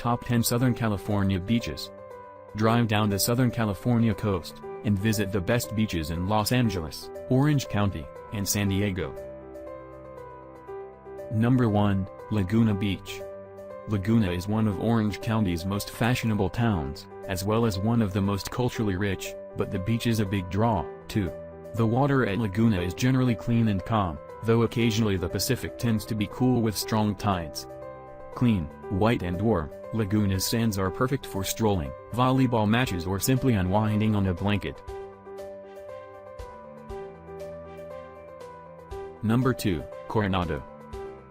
Top 10 Southern California Beaches. Drive down the Southern California coast, and visit the best beaches in Los Angeles, Orange County, and San Diego. Number 1, Laguna Beach. Laguna is one of Orange County's most fashionable towns, as well as one of the most culturally rich, but the beach is a big draw, too. The water at Laguna is generally clean and calm, though occasionally the Pacific tends to be cool with strong tides. Clean, white and warm, Laguna's sands are perfect for strolling, volleyball matches or simply unwinding on a blanket. Number 2, Coronado.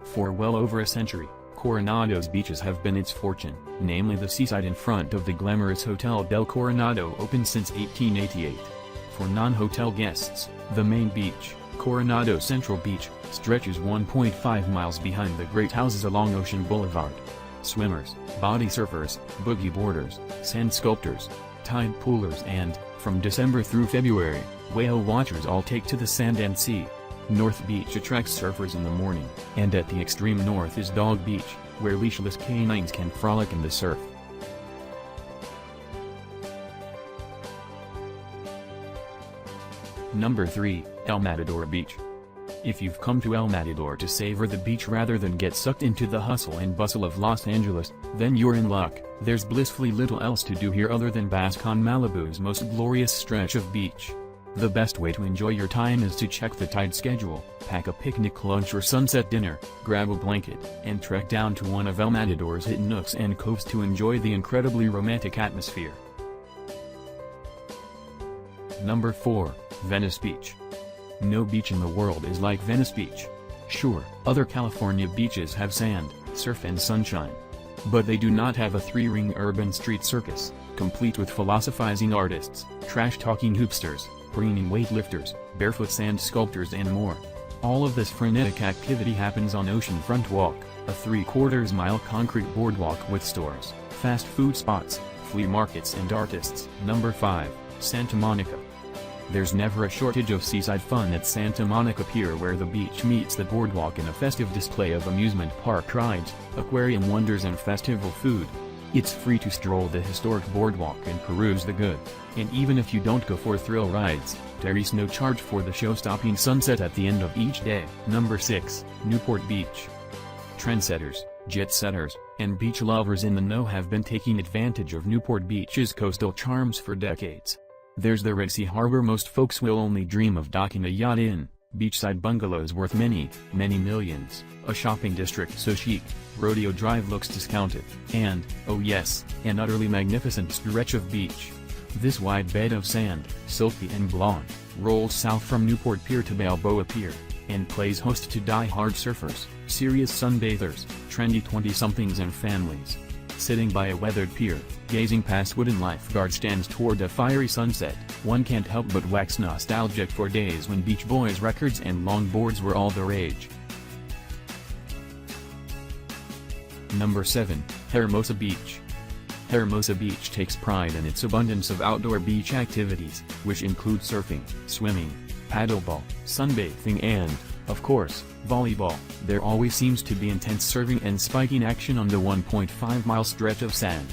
For well over a century, Coronado's beaches have been its fortune, namely the seaside in front of the glamorous Hotel del Coronado, opened since 1888. For non-hotel guests, the main beach, Coronado Central Beach, stretches 1.5 miles behind the great houses along Ocean Boulevard. Swimmers, body surfers, boogie boarders, sand sculptors, tide poolers and, from December through February, whale watchers all take to the sand and sea. North Beach attracts surfers in the morning, and at the extreme north is Dog Beach, where leashless canines can frolic in the surf. Number 3, El Matador Beach. If you've come to El Matador to savor the beach rather than get sucked into the hustle and bustle of Los Angeles, then you're in luck. There's blissfully little else to do here other than bask on Malibu's most glorious stretch of beach. The best way to enjoy your time is to check the tide schedule, pack a picnic lunch or sunset dinner, grab a blanket, and trek down to one of El Matador's hidden nooks and coves to enjoy the incredibly romantic atmosphere. Number 4, Venice Beach. No beach in the world is like Venice Beach. Sure, other California beaches have sand, surf and sunshine. But they do not have a three-ring urban street circus, complete with philosophizing artists, trash-talking hoopsters, preening weightlifters, barefoot sand sculptors and more. All of this frenetic activity happens on Oceanfront Walk, a 3/4 mile concrete boardwalk with stores, fast food spots, flea markets and artists. Number 5, Santa Monica. There's never a shortage of seaside fun at Santa Monica Pier, where the beach meets the boardwalk in a festive display of amusement park rides, aquarium wonders and festival food. It's free to stroll the historic boardwalk and peruse the good, and even if you don't go for thrill rides, there is no charge for the show-stopping sunset at the end of each day. Number 6, Newport Beach. Trendsetters, jet-setters, and beach lovers in the know have been taking advantage of Newport Beach's coastal charms for decades. There's the Red Sea Harbor most folks will only dream of docking a yacht in, beachside bungalows worth many, many millions, a shopping district so chic, Rodeo Drive looks discounted, and, oh yes, an utterly magnificent stretch of beach. This wide bed of sand, silky and blonde, rolls south from Newport Pier to Balboa Pier, and plays host to die-hard surfers, serious sunbathers, trendy 20-somethings and families. Sitting by a weathered pier, gazing past wooden lifeguard stands toward a fiery sunset, one can't help but wax nostalgic for days when Beach Boys records and longboards were all the rage. Number 7, Hermosa Beach. Hermosa Beach takes pride in its abundance of outdoor beach activities, which include surfing, swimming, paddleball, sunbathing and, of course, volleyball. There always seems to be intense surfing and spiking action on the 1.5-mile stretch of sand.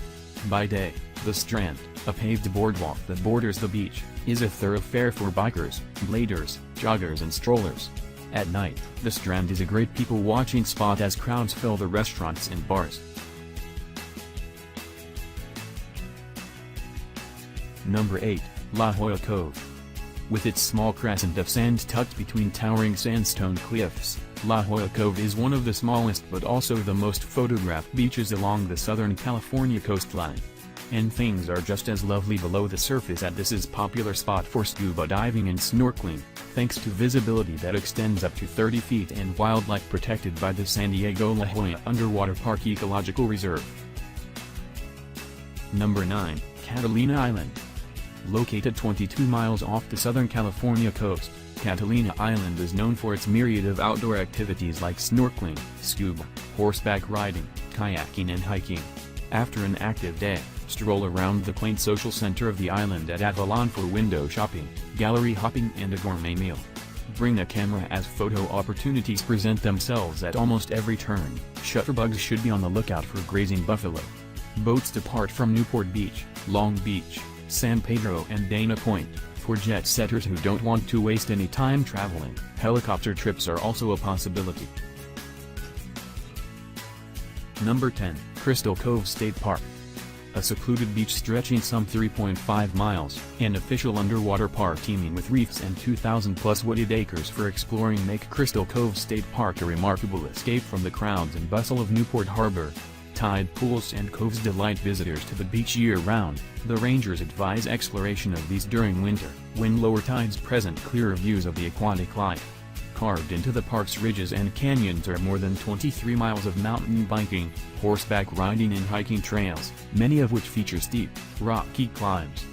By day, the Strand, a paved boardwalk that borders the beach, is a thoroughfare for bikers, bladers, joggers and strollers. At night, the Strand is a great people-watching spot as crowds fill the restaurants and bars. Number 8, La Jolla Cove. With its small crescent of sand tucked between towering sandstone cliffs, La Jolla Cove is one of the smallest but also the most photographed beaches along the Southern California coastline. And things are just as lovely below the surface at this popular spot for scuba diving and snorkeling, thanks to visibility that extends up to 30 feet and wildlife protected by the San Diego La Jolla Underwater Park Ecological Reserve. Number 9, Catalina Island. Located 22 miles off the Southern California coast, Catalina Island is known for its myriad of outdoor activities like snorkeling, scuba, horseback riding, kayaking and hiking. After an active day, stroll around the quaint social center of the island at Avalon for window shopping, gallery hopping and a gourmet meal. Bring a camera as photo opportunities present themselves at almost every turn. Shutterbugs should be on the lookout for grazing buffalo. Boats depart from Newport Beach, Long Beach, San Pedro and Dana Point. For jet setters who don't want to waste any time traveling, helicopter trips are also a possibility. Number 10, Crystal Cove State Park. A secluded beach stretching some 3.5 miles, an official underwater park teeming with reefs and 2,000-plus wooded acres for exploring make Crystal Cove State Park a remarkable escape from the crowds and bustle of Newport Harbor. Tide pools and coves delight visitors to the beach year-round. The rangers advise exploration of these during winter, when lower tides present clearer views of the aquatic life. Carved into the park's ridges and canyons are more than 23 miles of mountain biking, horseback riding and hiking trails, many of which feature steep, rocky climbs.